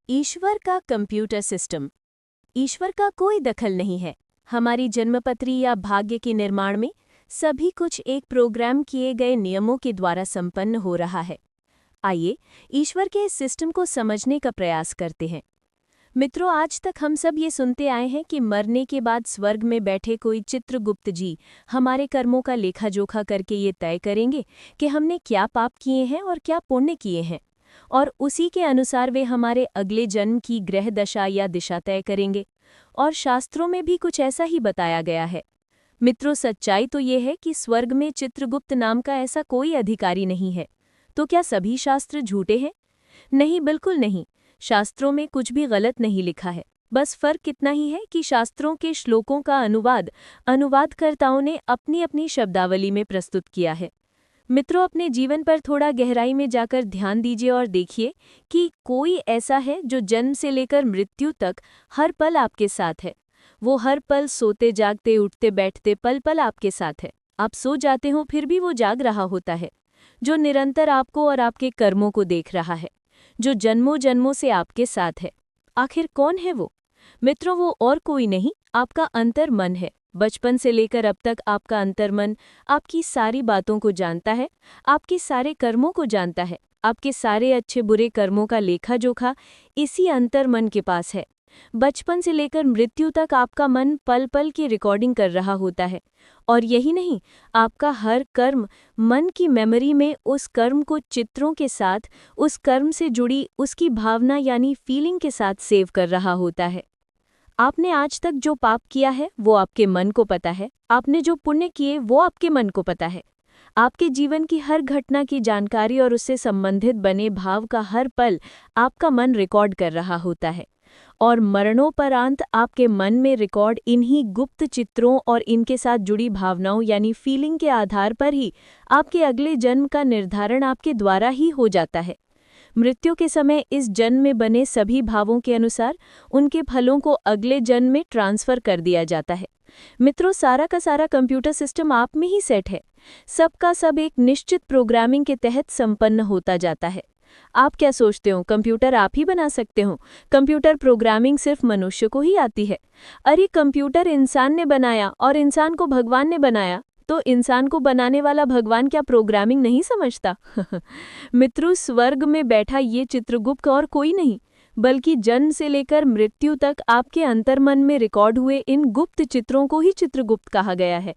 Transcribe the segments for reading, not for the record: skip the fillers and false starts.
ईश्वर का computer system. ईश्वर का कोई दखल नहीं है। हमारी जन्मपत्री या भाग्य के निर्माण में सभी कुछ एक प्रोग्राम किए गए नियमों के द्वारा संपन्न हो रहा है। आइए ईश्वर के इस सिस्टम को समझने का प्रयास करते हैं। मित्रों, आज तक हम सब ये सुनते आए हैं कि मरने के बाद स्वर्ग में बैठे कोई चित्रगुप्त जी हमारे कर्मों का लेखा जोखा करके ये तय करेंगे कि हमने क्या पाप किए हैं और क्या पुण्य किए हैं, और उसी के अनुसार वे हमारे अगले जन्म की ग्रह दशा या दिशा तय करेंगे। और शास्त्रों में भी कुछ ऐसा ही बताया गया है। मित्रों, सच्चाई तो ये है कि स्वर्ग में चित्रगुप्त नाम का ऐसा कोई अधिकारी नहीं है। तो क्या सभी शास्त्र झूठे हैं? नहीं, बिल्कुल नहीं। शास्त्रों में कुछ भी गलत नहीं लिखा है। बस फर्क इतना ही है कि शास्त्रों के श्लोकों का अनुवादकर्ताओं ने अपनी अपनी शब्दावली में प्रस्तुत किया है। मित्रों, अपने जीवन पर थोड़ा गहराई में जाकर ध्यान दीजिए और देखिए कि कोई ऐसा है जो जन्म से लेकर मृत्यु तक हर पल आपके साथ है। वो हर पल सोते जागते उठते बैठते पल पल आपके साथ है। आप सो जाते हो फिर भी वो जाग रहा होता है। जो निरंतर आपको और आपके कर्मों को देख रहा है, जो जन्मों जन्मों से आपके साथ है। आखिर कौन है वो? मित्रों, वो और कोई नहीं, आपका अंतर्मन है। बचपन से लेकर अब तक आपका अंतर्मन आपकी सारी बातों को जानता है, आपके सारे कर्मों को जानता है। आपके सारे अच्छे बुरे कर्मों का लेखा जोखा इसी अंतर्मन के पास है। बचपन से लेकर मृत्यु तक आपका मन पल पल की रिकॉर्डिंग कर रहा होता है। और यही नहीं, आपका हर कर्म मन की मेमोरी में उस कर्म को चित्रों के साथ, उस कर्म से जुड़ी उसकी भावना यानी फीलिंग के साथ सेव कर रहा होता है। आपने आज तक जो पाप किया है वो आपके मन को पता है। आपने जो पुण्य किए वो आपके मन को पता है। आपके जीवन की हर घटना की जानकारी और उससे संबंधित बने भाव का हर पल आपका मन रिकॉर्ड कर रहा होता है। और मरणोपरांत आपके मन में रिकॉर्ड इन्हीं गुप्त चित्रों और इनके साथ जुड़ी भावनाओं यानी फीलिंग के आधार पर ही आपके अगले जन्म का निर्धारण आपके द्वारा ही हो जाता है। मृत्यु के समय इस जन्म में बने सभी भावों के अनुसार उनके फलों को अगले जन्म में ट्रांसफर कर दिया जाता है। मित्रों, सारा का सारा कंप्यूटर सिस्टम आप में ही सेट है। सबका सब एक निश्चित प्रोग्रामिंग के तहत संपन्न होता जाता है। आप क्या सोचते हो, कंप्यूटर आप ही बना सकते हो? कंप्यूटर प्रोग्रामिंग सिर्फ मनुष्य को ही आती है। अरे, कंप्यूटर इंसान ने बनाया और इंसान को भगवान ने बनाया, तो इंसान को बनाने वाला भगवान क्या प्रोग्रामिंग नहीं समझता? मित्रों, स्वर्ग में बैठा ये चित्रगुप्त और कोई नहीं, बल्कि जन्म से लेकर मृत्यु तक आपके अंतर्मन में रिकॉर्ड हुए इन गुप्त चित्रों को ही चित्रगुप्त कहा गया है।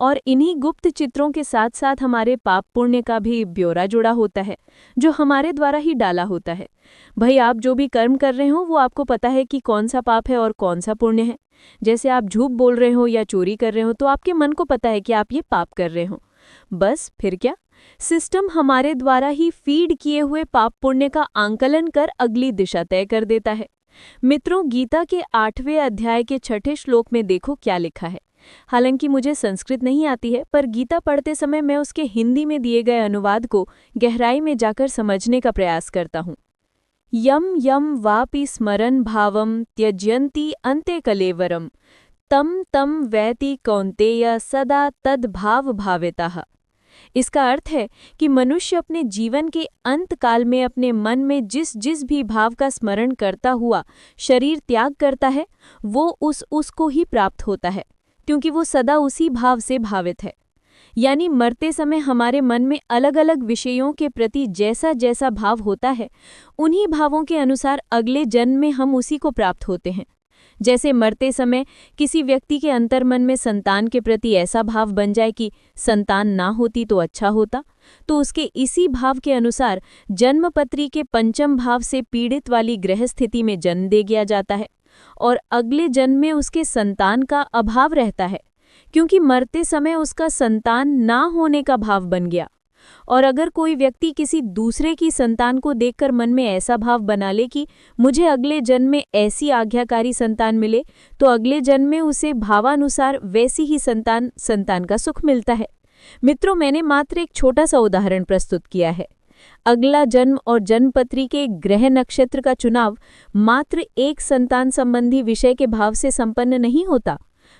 और इन्हीं गुप्त चित्रों के साथ साथ हमारे पाप पुण्य का भी ब्यौरा जुड़ा होता है, जो हमारे द्वारा ही डाला होता है। भाई, आप जो भी कर्म कर रहे हो वो आपको पता है कि कौन सा पाप है और कौन सा पुण्य है। जैसे आप झूठ बोल रहे हो या चोरी कर रहे हो तो आपके मन को पता है कि आप ये पाप कर रहे हो। बस फिर क्या, सिस्टम हमारे द्वारा ही फीड किए हुए पाप पुण्य का आंकलन कर अगली दिशा तय कर देता है। मित्रों, गीता के 8वें अध्याय के 6ठे श्लोक में देखो क्या लिखा है। हालांकि मुझे संस्कृत नहीं आती है, पर गीता पढ़ते समय मैं उसके हिंदी में दिए गए अनुवाद को गहराई में जाकर समझने का प्रयास करता हूँ। यम यम वापि स्मरन् भावम त्यजन्ति अन्ते कलेवरम तम तम वैति कौन्तेय सदा तद भाव भावितः। इसका अर्थ है कि मनुष्य अपने जीवन के अंत काल में अपने मन में जिस जिस भी भाव का स्मरण करता हुआ शरीर त्याग करता है, वो उसको ही प्राप्त होता है, क्योंकि वो सदा उसी भाव से भावित है। यानी मरते समय हमारे मन में अलग अलग विषयों के प्रति जैसा जैसा भाव होता है, उन्हीं भावों के अनुसार अगले जन्म में हम उसी को प्राप्त होते हैं। जैसे मरते समय किसी व्यक्ति के अंतर्मन में संतान के प्रति ऐसा भाव बन जाए कि संतान ना होती तो अच्छा होता, तो उसके इसी भाव के अनुसार जन्मपत्री के पंचम भाव से पीड़ित वाली ग्रह स्थिति में जन्म दे दिया जाता है। और अगले जन्म में उसके संतान का अभाव रहता है, क्योंकि मरते समय उसका संतान ना होने का भाव बन गया। और अगर कोई व्यक्ति किसी दूसरे की संतान को देखकर मन में ऐसा भाव बना ले कि मुझे अगले जन्म में ऐसी आज्ञाकारी संतान मिले, तो अगले जन्म में उसे भावानुसार वैसी ही संतान का सुख मिलता है। मित्रों, मैंने मात्र एक छोटा सा उदाहरण प्रस्तुत किया है। अगला जन्म और जन्मपत्री के ग्रह नक्षत्र का चुनाव मात्र एक संतान संबंधी विषय के भाव से संपन्न नहीं होता,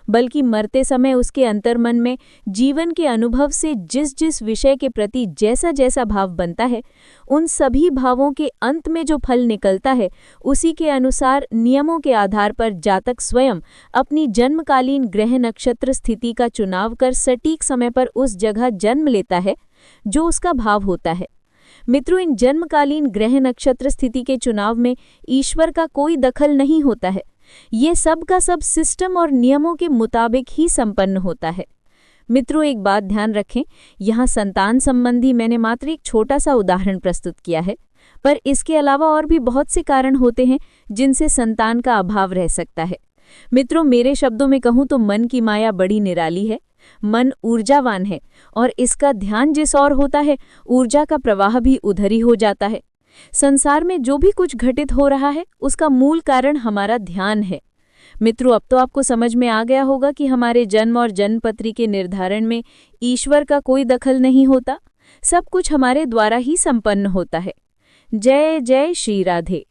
बल्कि मरते समय उसके अंतर्मन में जीवन के अनुभव से जिस जिस विषय के प्रति जैसा जैसा भाव बनता है, उन सभी भावों के अंत में जो फल निकलता है, उसी के अनुसार नियमों के आधार पर जातक स्वयं अपनी जन्मकालीन ग्रह नक्षत्र स्थिति का चुनाव कर सटीक समय पर उस जगह जन्म लेता है जो उसका भाव होता है। मित्रों, इन जन्मकालीन ग्रह नक्षत्र स्थिति के चुनाव में ईश्वर का कोई दखल नहीं होता है। ये सब का सब सिस्टम और नियमों के मुताबिक ही संपन्न होता है। मित्रों, एक बात ध्यान रखें, यहाँ संतान संबंधी मैंने मात्र एक छोटा सा उदाहरण प्रस्तुत किया है, पर इसके अलावा और भी बहुत से कारण होते हैं जिनसे संतान का अभाव रह सकता है। मित्रों, मेरे शब्दों में कहूँ तो मन की माया बड़ी निराली है। मन ऊर्जावान है और इसका ध्यान जिस ओर होता है, ऊर्जा का प्रवाह भी उधर ही हो जाता है। संसार में जो भी कुछ घटित हो रहा है, उसका मूल कारण हमारा ध्यान है। मित्रों, अब तो आपको समझ में आ गया होगा कि हमारे जन्म और जन्मपत्री के निर्धारण में ईश्वर का कोई दखल नहीं होता। सब कुछ हमारे द्वारा ही संपन्न होता है। जय जय श्री राधे।